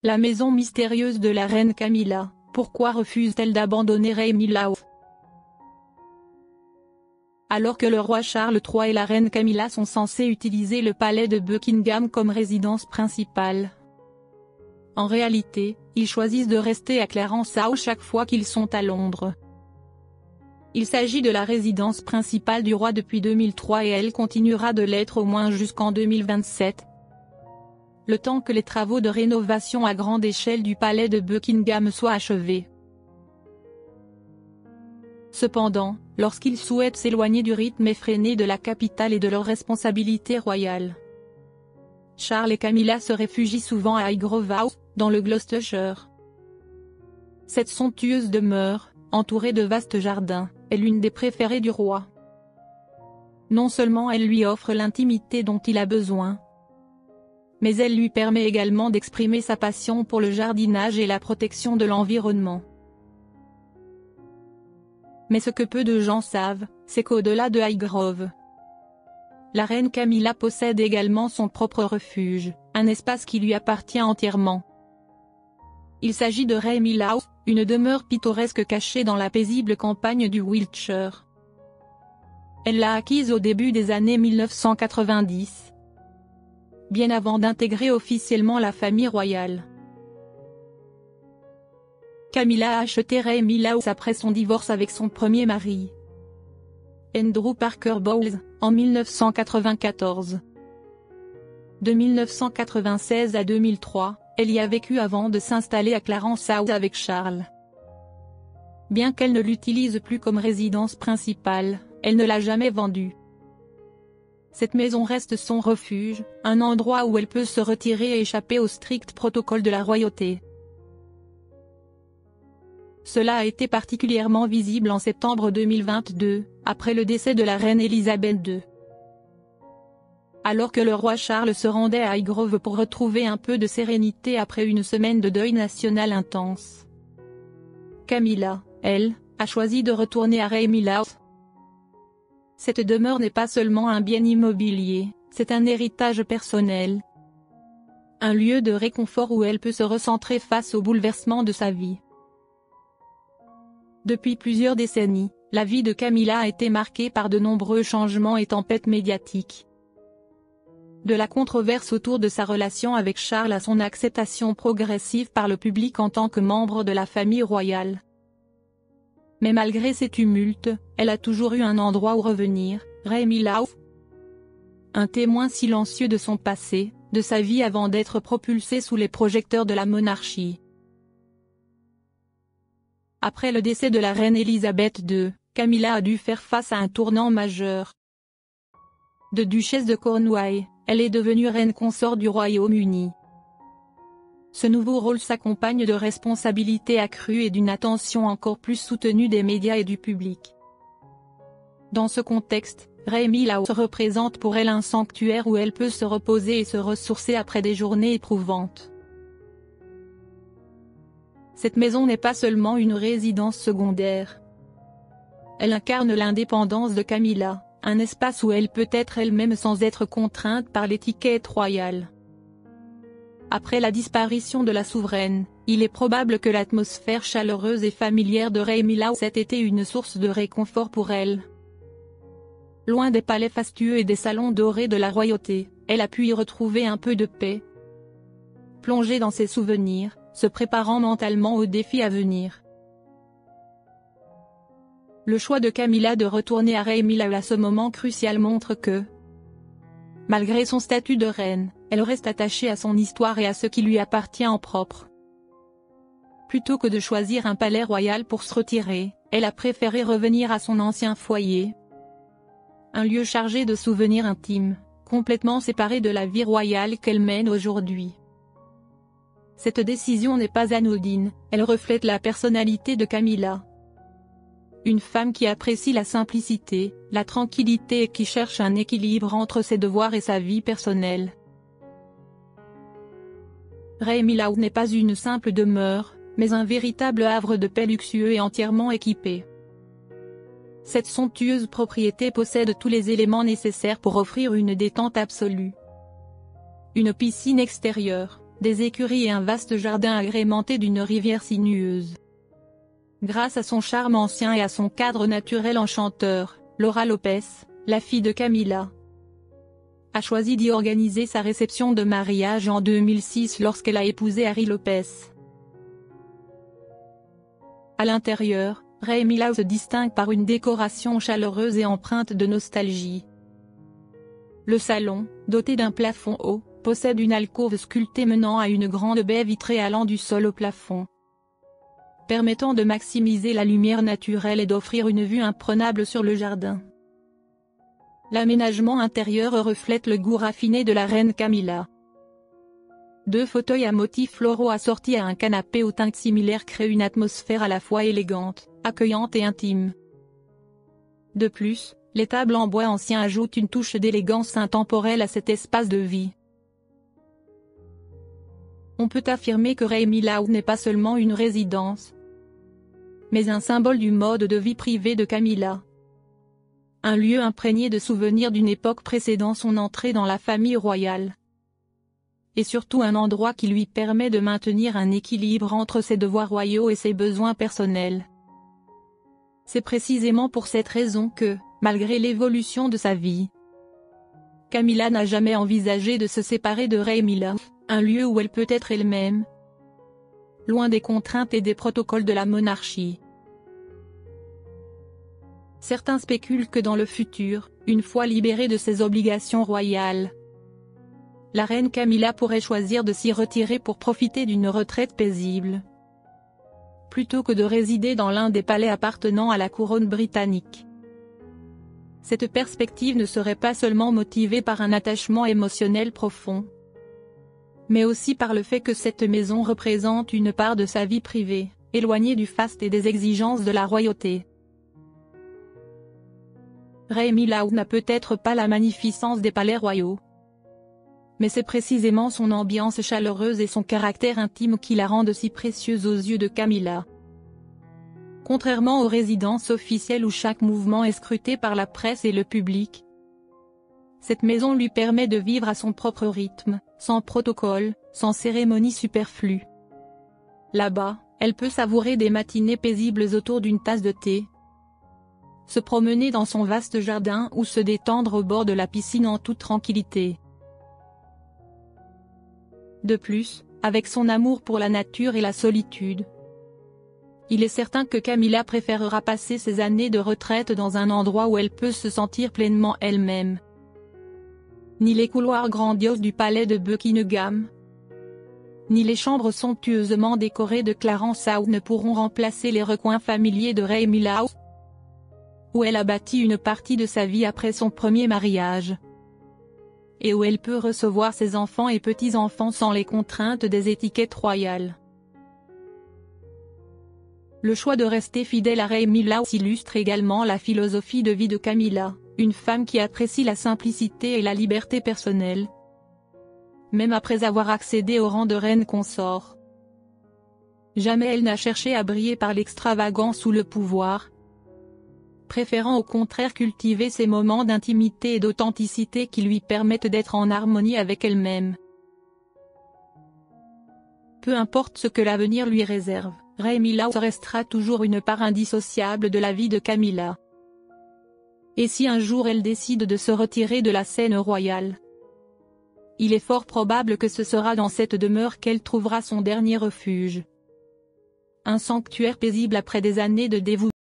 La maison mystérieuse de la reine Camilla, pourquoi refuse-t-elle d'abandonner Rémy-Lao? Alors que le roi Charles III et la reine Camilla sont censés utiliser le palais de Buckingham comme résidence principale, en réalité, ils choisissent de rester à Clarence House chaque fois qu'ils sont à Londres. Il s'agit de la résidence principale du roi depuis 2003 et elle continuera de l'être au moins jusqu'en 2027. Le temps que les travaux de rénovation à grande échelle du palais de Buckingham soient achevés. Cependant, lorsqu'ils souhaitent s'éloigner du rythme effréné de la capitale et de leurs responsabilités royales, Charles et Camilla se réfugient souvent à Highgrove House, dans le Gloucestershire. Cette somptueuse demeure, entourée de vastes jardins, est l'une des préférées du roi. Non seulement elle lui offre l'intimité dont il a besoin, mais elle lui permet également d'exprimer sa passion pour le jardinage et la protection de l'environnement. Mais ce que peu de gens savent, c'est qu'au-delà de Highgrove, la reine Camilla possède également son propre refuge, un espace qui lui appartient entièrement. Il s'agit de Rémy-Lao, une demeure pittoresque cachée dans la paisible campagne du Wiltshire. Elle l'a acquise au début des années 1990. Bien avant d'intégrer officiellement la famille royale. Camilla a acheté Rémy-Lao après son divorce avec son premier mari, Andrew Parker Bowles, en 1994. De 1996 à 2003, elle y a vécu avant de s'installer à Clarence House avec Charles. Bien qu'elle ne l'utilise plus comme résidence principale, elle ne l'a jamais vendue. Cette maison reste son refuge, un endroit où elle peut se retirer et échapper au strict protocole de la royauté. Cela a été particulièrement visible en septembre 2022, après le décès de la reine Elisabeth II. Alors que le roi Charles se rendait à Highgrove pour retrouver un peu de sérénité après une semaine de deuil national intense, Camilla, elle, a choisi de retourner à Rémy-Lao. Cette demeure n'est pas seulement un bien immobilier, c'est un héritage personnel. Un lieu de réconfort où elle peut se recentrer face aux bouleversements de sa vie. Depuis plusieurs décennies, la vie de Camilla a été marquée par de nombreux changements et tempêtes médiatiques. De la controverse autour de sa relation avec Charles à son acceptation progressive par le public en tant que membre de la famille royale. Mais malgré ces tumultes, elle a toujours eu un endroit où revenir, Rémy-Lao. Un témoin silencieux de son passé, de sa vie avant d'être propulsée sous les projecteurs de la monarchie. Après le décès de la reine Elisabeth II, Camilla a dû faire face à un tournant majeur. De duchesse de Cornouailles, elle est devenue reine consort du Royaume-Uni. Ce nouveau rôle s'accompagne de responsabilités accrues et d'une attention encore plus soutenue des médias et du public. Dans ce contexte, Rémy-Lao représente pour elle un sanctuaire où elle peut se reposer et se ressourcer après des journées éprouvantes. Cette maison n'est pas seulement une résidence secondaire. Elle incarne l'indépendance de Camilla, un espace où elle peut être elle-même sans être contrainte par l'étiquette royale. Après la disparition de la souveraine, il est probable que l'atmosphère chaleureuse et familière de Rémy-Lao ait été une source de réconfort pour elle. Loin des palais fastueux et des salons dorés de la royauté, elle a pu y retrouver un peu de paix. Plongée dans ses souvenirs, se préparant mentalement aux défis à venir. Le choix de Camilla de retourner à Rémy-Lao à ce moment crucial montre que, malgré son statut de reine, elle reste attachée à son histoire et à ce qui lui appartient en propre. Plutôt que de choisir un palais royal pour se retirer, elle a préféré revenir à son ancien foyer. Un lieu chargé de souvenirs intimes, complètement séparé de la vie royale qu'elle mène aujourd'hui. Cette décision n'est pas anodine, elle reflète la personnalité de Camilla. Une femme qui apprécie la simplicité, la tranquillité et qui cherche un équilibre entre ses devoirs et sa vie personnelle. Rémy-Lao n'est pas une simple demeure, mais un véritable havre de paix luxueux et entièrement équipé. Cette somptueuse propriété possède tous les éléments nécessaires pour offrir une détente absolue. Une piscine extérieure, des écuries et un vaste jardin agrémenté d'une rivière sinueuse. Grâce à son charme ancien et à son cadre naturel enchanteur, Laura Lopez, la fille de Camila, a choisi d'y organiser sa réception de mariage en 2006 lorsqu'elle a épousé Harry Lopez. À l'intérieur, Ray Milland se distingue par une décoration chaleureuse et empreinte de nostalgie. Le salon, doté d'un plafond haut, possède une alcôve sculptée menant à une grande baie vitrée allant du sol au plafond, permettant de maximiser la lumière naturelle et d'offrir une vue imprenable sur le jardin. L'aménagement intérieur reflète le goût raffiné de la reine Camilla. 2 fauteuils à motifs floraux assortis à un canapé aux teintes similaires créent une atmosphère à la fois élégante, accueillante et intime. De plus, les tables en bois ancien ajoutent une touche d'élégance intemporelle à cet espace de vie. On peut affirmer que Ray Milland n'est pas seulement une résidence, mais un symbole du mode de vie privé de Camilla. Un lieu imprégné de souvenirs d'une époque précédant son entrée dans la famille royale. Et surtout un endroit qui lui permet de maintenir un équilibre entre ses devoirs royaux et ses besoins personnels. C'est précisément pour cette raison que, malgré l'évolution de sa vie, Camilla n'a jamais envisagé de se séparer de Ray Milland, un lieu où elle peut être elle-même, loin des contraintes et des protocoles de la monarchie. Certains spéculent que dans le futur, une fois libérée de ses obligations royales, la reine Camilla pourrait choisir de s'y retirer pour profiter d'une retraite paisible, plutôt que de résider dans l'un des palais appartenant à la couronne britannique. Cette perspective ne serait pas seulement motivée par un attachement émotionnel profond, mais aussi par le fait que cette maison représente une part de sa vie privée, éloignée du faste et des exigences de la royauté. Ray Milland n'a peut-être pas la magnificence des palais royaux, mais c'est précisément son ambiance chaleureuse et son caractère intime qui la rendent si précieuse aux yeux de Camilla. Contrairement aux résidences officielles où chaque mouvement est scruté par la presse et le public, cette maison lui permet de vivre à son propre rythme, sans protocole, sans cérémonie superflue. Là-bas, elle peut savourer des matinées paisibles autour d'une tasse de thé, se promener dans son vaste jardin ou se détendre au bord de la piscine en toute tranquillité. De plus, avec son amour pour la nature et la solitude, il est certain que Camilla préférera passer ses années de retraite dans un endroit où elle peut se sentir pleinement elle-même. Ni les couloirs grandioses du palais de Buckingham, ni les chambres somptueusement décorées de Clarence House ne pourront remplacer les recoins familiers de Ray Milland, où elle a bâti une partie de sa vie après son premier mariage, et où elle peut recevoir ses enfants et petits-enfants sans les contraintes des étiquettes royales. Le choix de rester fidèle à Ray Milland illustre également la philosophie de vie de Camilla, une femme qui apprécie la simplicité et la liberté personnelle, même après avoir accédé au rang de reine consort. Jamais elle n'a cherché à briller par l'extravagance ou le pouvoir, préférant au contraire cultiver ces moments d'intimité et d'authenticité qui lui permettent d'être en harmonie avec elle-même. Peu importe ce que l'avenir lui réserve, Ray Milland restera toujours une part indissociable de la vie de Camilla. Et si un jour elle décide de se retirer de la scène royale, il est fort probable que ce sera dans cette demeure qu'elle trouvera son dernier refuge. Un sanctuaire paisible après des années de dévouement.